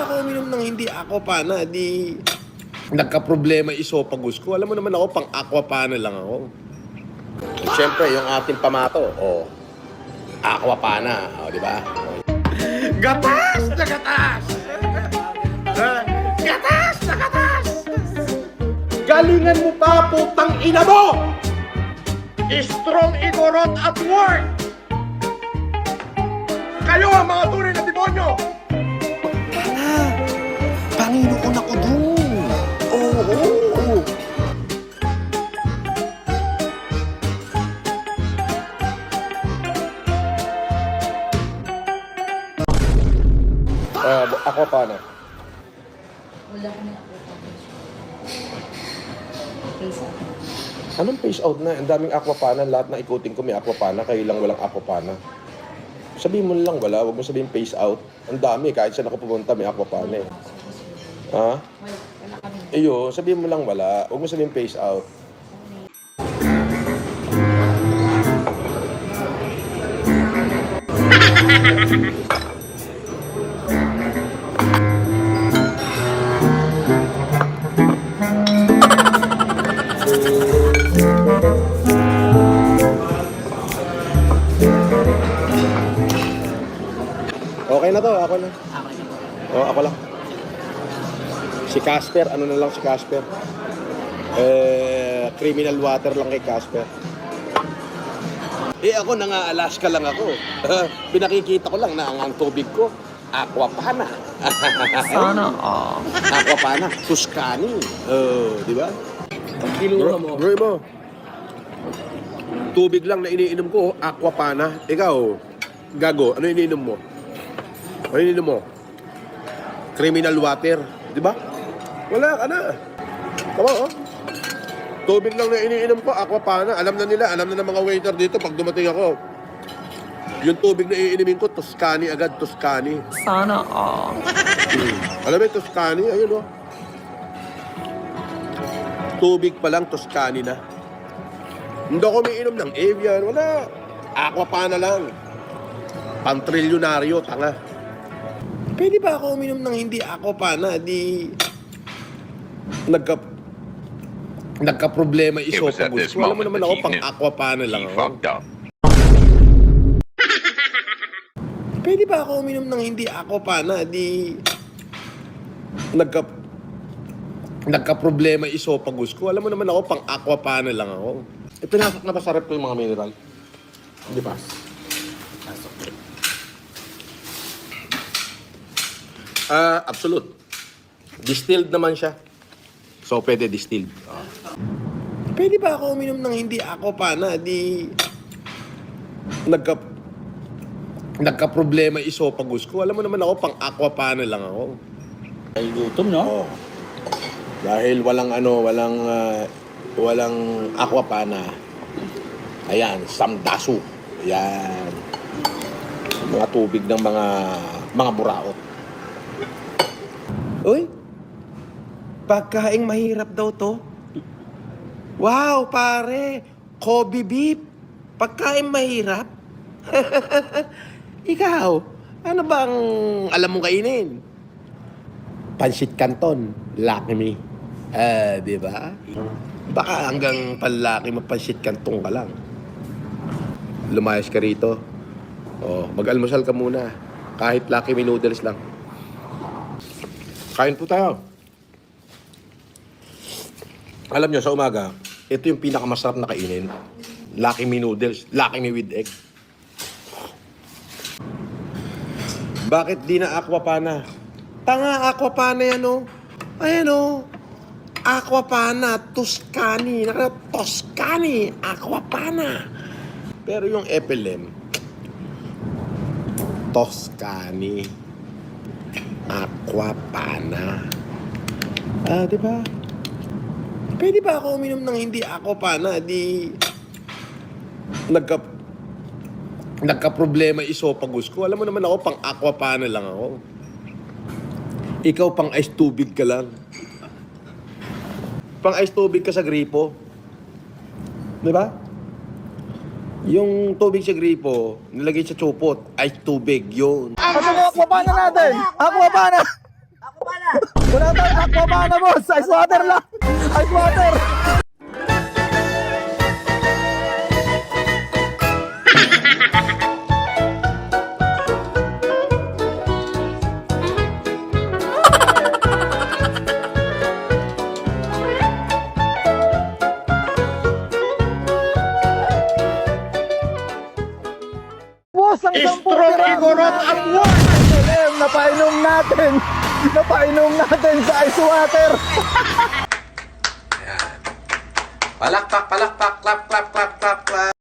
ba ako uminom ng hindi aquapana? Di nagka-problema esophagus ko. Alam mo naman ako, pang aquapana lang ako. Siyempre, yung ating pamato, aquapana, di ba? Gatas na gatas! Gatas na gatas! Galingan mo pa, putang ina mo! Strong Igorot at work! Kayo ang mga tunay na demonyo! Panginoon ako dun! Oo! Ako paano? Wala kami ako. Face out. Anong face out na? Ang daming aquapana. Lahat na ikutin ko may aquapana. Kayo lang walang aquapana. Sabihin mo lang wala. Huwag mo sabihin face out. Ang dami. Kahit saan ako pumunta may aquapana eh. Ha? Wala kami. Iyo, sabihin mo lang wala. Huwag mo sabihin face out. Okay na to, ako na. Oo, ako lang. Si Casper, ano na lang si Casper? Criminal water lang kay Casper. Ako nanga-Alaska lang ako. Pinakikita ko lang na ang tubig ko, aquapana. Sana Aquapana, Tuscany. Di ba? Kiluha mo. Bro mo. Tubig lang na iniinom ko, aquapana. Ikaw, gago, ano iniinom mo? Ano iniinom mo? Criminal water, di ba? Wala ka na. Tama, oh. Tubig lang na iniinom ko, aquapana. Alam na nila, alam na ng mga waiter dito pag dumating ako. Yung tubig na iinimin ko, Tuscany agad, Tuscany. Sana Alam mo yung Tuscany? Ayun, oh. Tubig pa lang, Tuscany na. Hindi ako umiinom ng Evian, wala. Aquapana lang. Pang-trilyonaryo, tanga. Pwede ba ako uminom ng hindi aquapana? Di nagka-problema It was at esophagus this ko. Alam mo moment naman that ako, he pang knew. aquapana lang He ako. fucked up. Pwede ba ako uminom ng hindi aquapana? Di nagka-problema esophagus ko. Alam mo naman ako, pang aquapana lang ako. Pinasok na ba sa rep ko yung mga mineral? Hindi pa. Absolute. Distilled naman siya. So, pwede distilled. Pwede ba ako uminom ng hindi aquapana? Di nagka-problema esophagus ko. Alam mo naman ako, pang aquapana lang ako. ay gutom, no? Dahil walang aquapana. Ayan, samdasu. Ayan. Mga tubig ng mga buraot. Uy, pagkaing mahirap daw to. Wow, pare. Kobe beef. Pagkaing mahirap. Ikaw, ano bang alam mong kainin? Pansit Canton, Lucky Me. Di ba? Baka hanggang panlaki mapansit Canton ka lang. Lumayas ka rito. Mag-almusal ka muna. Kahit Lucky Me noodles lang. Kain po tayo. Alam nyo, sa umaga, ito yung pinakamasarap na kainin. Lucky Me noodles. Lucky Me with egg. Bakit di na aquapana? Tanga, aquapana yan, oh. Ayan, oh. Aquapana, Tuscany. Tuscany, aquapana. Pero yung FLM, Tuscany, aquapana. Di ba? Pwede ba ako uminom ng hindi aquapana? Di nagka-problema esophagus ko. Alam mo naman ako, pang aquapana lang ako. Ikaw pang ice tubig ka lang. Pang ice tubig ka sa gripo. Di ba? Yung tubig sa gripo, nilagay sa tsupot, ice tubig, yun. Asa mo aquapana natin? Aquapana! Wala tayong aqua pana, boss. Ice water lang. Ice water. Boss, ang sampung sigurot at napainom natin. Napainom natin sa ice water. Palakpak, palakpak, klap, klap, klap, klap, klap.